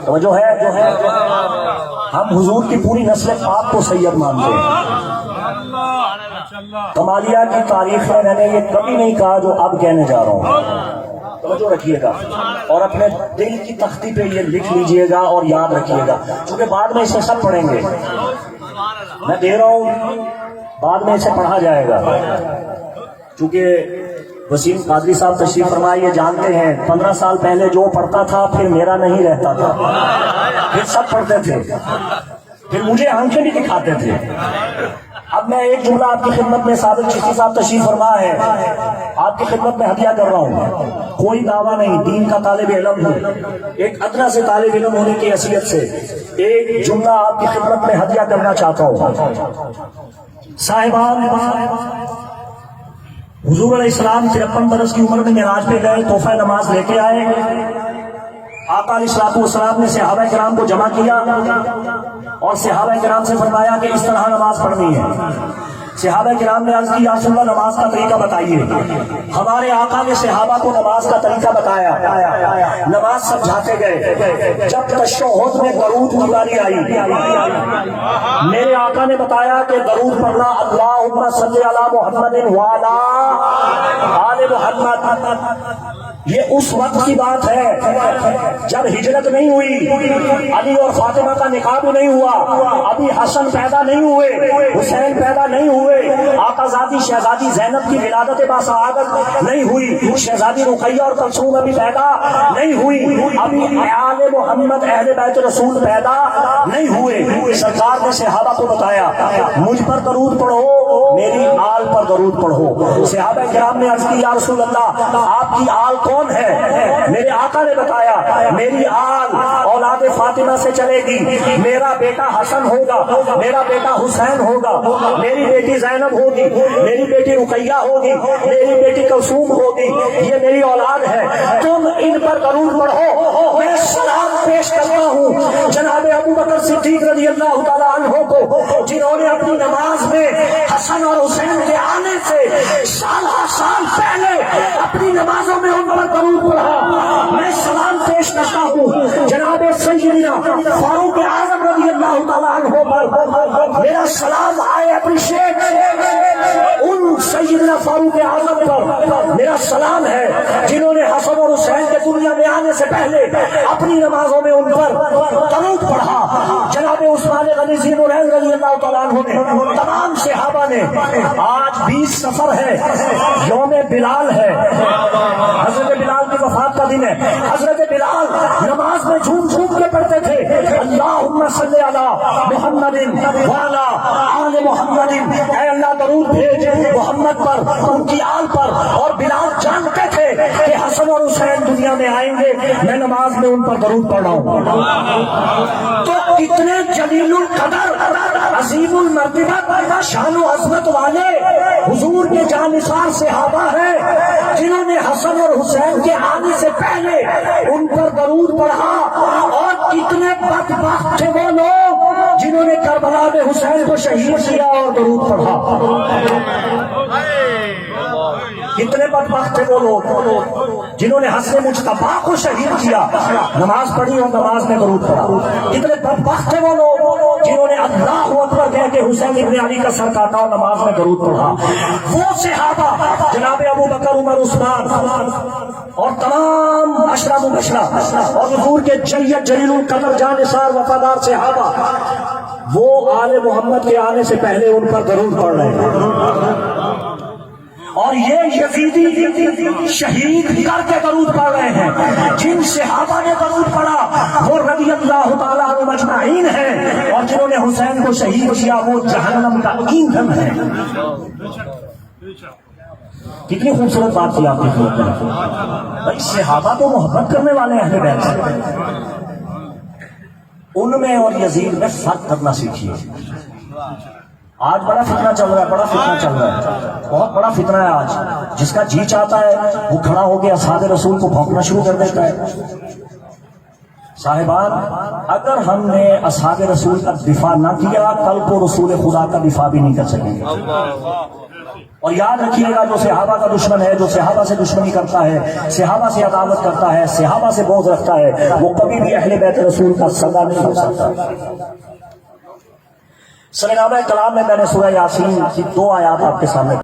توجہ ہے ہم حضور کی پوری نسل پاک کو سید مانتے ہیں. کمالیہ کی تاریخ میں نے یہ کبھی نہیں کہا جو اب کہنے جا رہا ہوں. توجہ رکھیے گا اور اپنے دل کی تختی پہ یہ لکھ لیجئے گا اور یاد رکھیے گا، چونکہ بعد میں اسے سب پڑھیں گے. میں دے رہا ہوں، بعد میں اسے پڑھا جائے گا. چونکہ وسیم قادری صاحب تشریف فرمائے یہ جانتے ہیں 15 سال پہلے جو پڑھتا تھا پھر میرا نہیں رہتا تھا، پھر سب پڑھتے تھے، پھر مجھے آنکھیں بھی دکھاتے تھے. اب میں ایک جملہ آپ کی خدمت میں صادق چشتی صاحب تشریف فرما ہے، آپ کی خدمت میں ہدیہ کر رہا ہوں. کوئی دعویٰ نہیں، دین کا طالب علم ہوں، ایک ادنا سے طالب علم ہونے کی حیثیت سے ایک جملہ آپ کی خدمت میں ہدیہ کرنا چاہتا ہوں. صاحبان، حضور علیہ السلام 53 برس کی عمر میں معراج پہ گئے، تحفہ نماز لے کے آئے. آقا علیہ الصلوۃ والسلام نے صحابہ کرام کو جمع کیا اور صحابہ کرام سے فرمایا کہ اس طرح نماز پڑھنی ہے. صحابہ کرام نے عرض کی یا رسول اللہ نماز کا طریقہ بتائیے. ہمارے آقا نے صحابہ کو نماز کا طریقہ بتایا، نماز سمجھاتے گئے. جب تشہد میں درود کی باری آئی، میرے آقا نے بتایا کہ درود پڑھنا اللہم صلی علی محمد وعلی آل محمد. یہ اس وقت کی بات ہے جب ہجرت نہیں ہوئی، علی اور فاطمہ کا نکاح بھی نہیں ہوا، ابھی حسن پیدا نہیں ہوئے، حسین پیدا نہیں ہوئے، آقا زادی شہزادی زینب کی ولادت باسعادت نہیں ہوئی، شہزادی رقیہ اور کلثوم ابھی پیدا نہیں ہوئی، ابھی آل محمد اہل بیت رسول پیدا نہیں ہوئے. سرکار نے صحابہ کو بتایا مجھ پر درود پڑھو، میری آل پر درود پڑھو. صحابہ کرام نے عرض کی یا رسول اللہ آپ کی آل کون ہے؟ میرے آقا نے بتایا میری آل اولاد فاطمہ سے چلے گی، میرا بیٹا حسن ہوگا، میرا بیٹا حسین ہوگا، میری بیٹی زینب ہوگی، میری بیٹی رقیہ ہوگی، میری بیٹی کلثوم ہوگی، یہ میری اولاد ہے. تم ان پر درود پڑھو. میں سلام پیش کرتا ہوں جناب ابو بکر صدیق رضی اللہ تعالیٰ عنہ کو، جنہوں نے اپنی نماز میں حسن اور حسین کے آنے سے سال پہلے اپنی نمازوں میں ان پر درود پڑھا. میں سلام پیش کرتا ہوں جناب سیدنا فاروق اعظم رضی اللہ تعالیٰ عنہ پر. میرا سلام آئے اپریشیٹ ان سیدنا فاروق اعظم پر میرا سلام ہے جنہوں نے حسن اور حسین کے دنیا میں آنے سے پہلے اپنی نمازوں میں ان پر درود پڑھا. جناب عثمان غنی ذی العین رضی اللہ تعالیٰ عنہ نے، تمام صحابہ نے. آج 20 صفر ہے، یوم بلال ہے، حضرت بلال کی وفات کا دن ہے. حضرت بلال نماز میں جھوم جھوم کے پڑھتے تھے اللہم صلی علی محمد وعلی آل محمد. اے اللہ درود بھیج محمد پر، ان کی آل پر. اور بلال جانتے تھے کہ حسن اور حسین دنیا میں آئیں گے، میں نماز میں ان پر درود پڑھ رہا ہوں. تو اتنے جلیل القدر عظیم المرتبہ شان و عظمت والے حضور کے جانثار صحابہ ہیں جنہوں نے حسن اور حسین کے آنے سے پہلے ان پر درود پڑھا. اور کتنے بدبخت تھے وہ لوگ جنہوں نے کربلا میں حسین کو شہید کیا اور درود پڑھا. کتنے بدبخت تھے وہ لوگ جنہوں نے حسن مجتبی کو شہید کیا، نماز پڑھی اور نماز میں درود پڑھا. کتنے بدبخت تھے وہ لوگ جنہوں نے اللہ اکبر کہہ کے حسین ابن علی کا سر کاٹا اور نماز میں درود پڑھا. وہ صحابہ جناب ابو بکر، عمر، عثمان اور تمام عشرہ مبشرہ اور حضور کے جلیل القدر جانثار وفادار صحابہ، وہ آل محمد کے آنے سے پہلے ان پر درود پڑھ رہے ہیں. اور یہ یزیدی شہید کر کے درود پڑھ رہے ہیں. جن صحابہ نے درود پڑھا وہ رضی اللہ تعالیٰ عنہم اجمعین ہیں، اور جنہوں نے حسین کو شہید کیا وہ جہنم کا ایندھن ہے. کتنی خوبصورت بات تھی آپ کی خدمت میں. بھائی صحابہ تو محبت کرنے والے ہیں اہل بیت سے، ان میں اور یزید میں فرق کرنا سیکھیے. آج بڑا فتنہ چل رہا ہے، بڑا فتنہ چل رہا ہے، بہت بڑا فتنہ ہے آج. جس کا جی چاہتا ہے وہ کھڑا ہو کے اصحاب رسول کو بھونکنا شروع کر دیتا ہے. صاحبان، اگر ہم نے اصحاب رسول کا دفاع نہ کیا، کل کو رسول خدا کا دفاع بھی نہیں کر سکیں گے. اور یاد رکھیے گا جو صحابہ کا دشمن ہے، جو صحابہ سے دشمنی کرتا ہے، صحابہ سے عداوت کرتا ہے، صحابہ سے بغض رکھتا ہے، وہ کبھی بھی اہل بیت رسول کا سگا نہیں ہو سکتا۔ سرنامہ کلام میں نے سورہ یاسین کی 2 آیات آپ کے سامنے